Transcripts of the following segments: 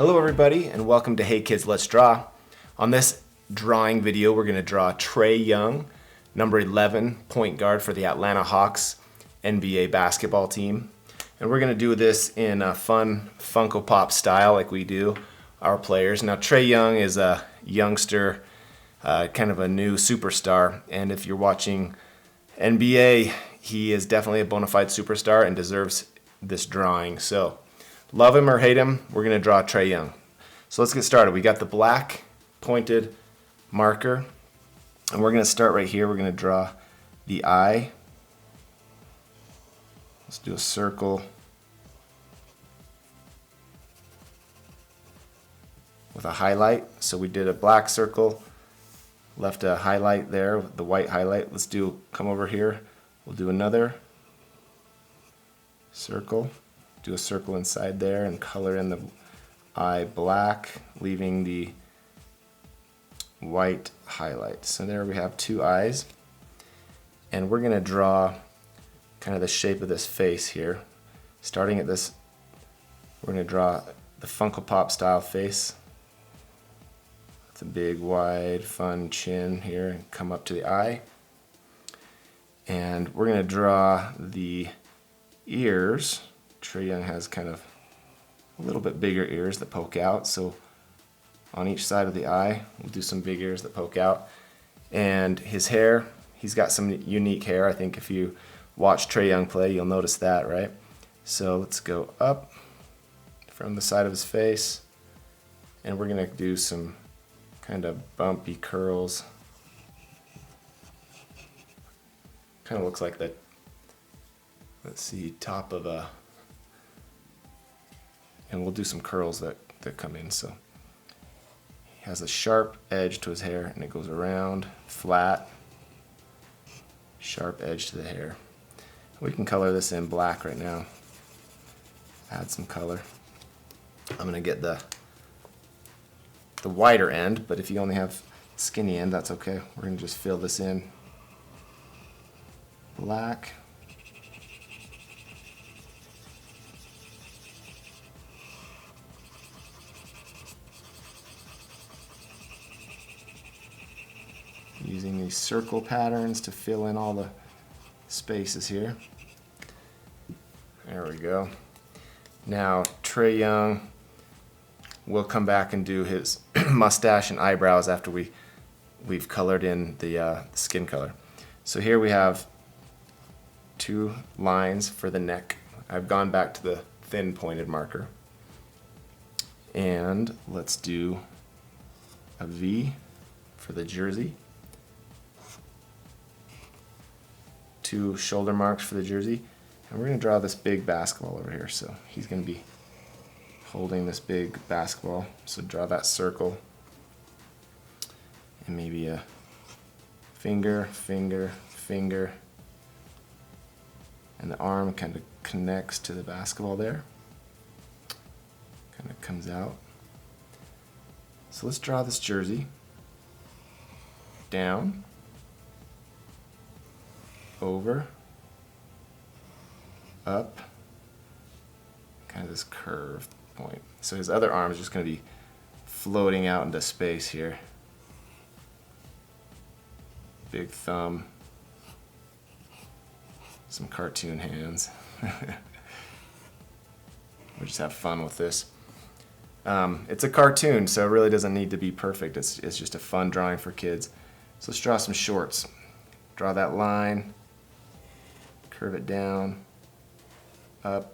Hello everybody and welcome to Hey Kids Let's Draw. On this drawing video we're going to draw Trae Young, number 11, point guard for the Atlanta Hawks NBA basketball team. And we're going to do this in a fun Funko Pop style like we do our players. Now Trae Young is a youngster, kind of a new superstar, and if you're watching NBA, he is definitely a bona fide superstar and deserves this drawing. So love him or hate him, we're going to draw Trae Young. So let's get started. We got the black pointed marker, and we're going to start right here. We're going to draw the eye. Let's do a circle with a highlight. So we did a black circle, left a highlight there, the white highlight. Let's come over here. We'll do another circle. Do a circle inside there and color in the eye black, leaving the white highlight. So there we have two eyes, and we're going to draw kind of the shape of this face here. Starting at this, we're going to draw the Funko Pop style face with a big wide fun chin here and come up to the eye. And we're going to draw the ears. Trae Young has kind of a little bit bigger ears that poke out, so on each side of the eye we'll do some big ears that poke out. And his hair, he's got some unique hair. I think if you watch Trae Young play you'll notice that, right? So let's go up from the side of his face, and we're going to do some kind of bumpy curls. Kind of looks like the, let's see, top of a, and we'll do some curls that come in. So he has a sharp edge to his hair, and it goes around, flat, sharp edge to the hair. We can color this in black right now. Add some color. I'm going to get the wider end, but if you only have skinny end, that's okay. We're going to just fill this in black. Using these circle patterns to fill in all the spaces here. There we go. Now Trae Young will come back and do his mustache and eyebrows after we've colored in the skin color. So here we have two lines for the neck. I've gone back to the thin pointed marker. And let's do a V for the jersey. Two shoulder marks for the jersey, and we're going to draw this big basketball over here. So he's going to be holding this big basketball, so draw that circle, and maybe a finger, finger, finger, and the arm kind of connects to the basketball there, kind of comes out. So let's draw this jersey down, over, up, kind of this curved point. So his other arm is just going to be floating out into space here. Big thumb, some cartoon hands. We just have fun with this. It's a cartoon, so it really doesn't need to be perfect. It's just a fun drawing for kids. So let's draw some shorts. Draw that line. Curve it down, up,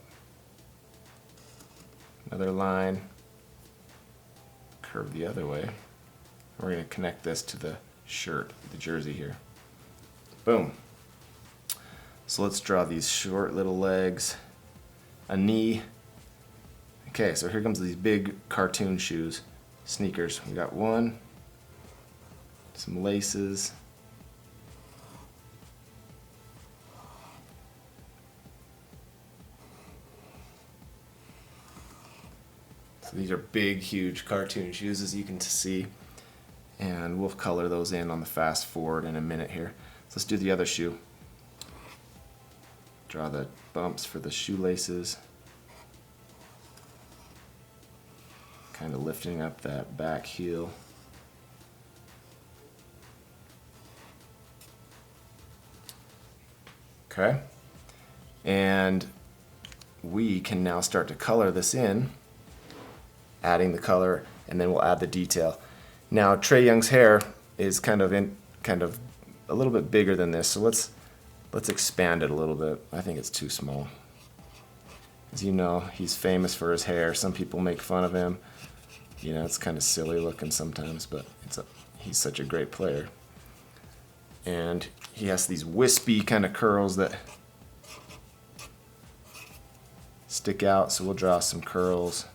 another line, curve the other way. We're going to connect this to the shirt, the jersey here. Boom. So let's draw these short little legs, a knee. Okay, so here comes these big cartoon shoes, sneakers. We got one, some laces, so these are big, huge cartoon shoes, as you can see, and we'll color those in on the fast forward in a minute here. So let's do the other shoe. Draw the bumps for the shoelaces. Kind of lifting up that back heel. Okay, and we can now start to color this in, adding the color, and then we'll add the detail. Now Trae Young's hair is kind of a little bit bigger than this, so let's expand it a little bit. I think it's too small. As you know, he's famous for his hair. Some people make fun of him. You know, it's kind of silly looking sometimes, but he's such a great player. And he has these wispy kind of curls that stick out, so we'll draw some curls.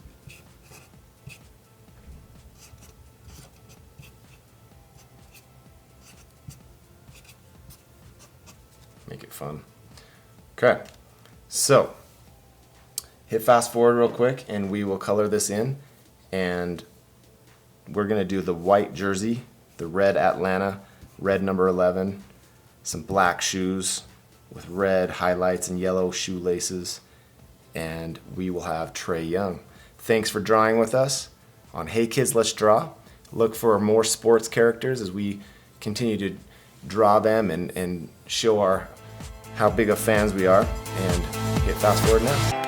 Make it fun. Okay, so hit fast forward real quick and we will color this in, and we're gonna do the white jersey, the red Atlanta, red number 11, some black shoes with red highlights and yellow shoelaces, and we will have Trae Young. Thanks for drawing with us on Hey Kids Let's Draw. Look for more sports characters as we continue to draw them and show how big of fans we are, and hit fast forward now.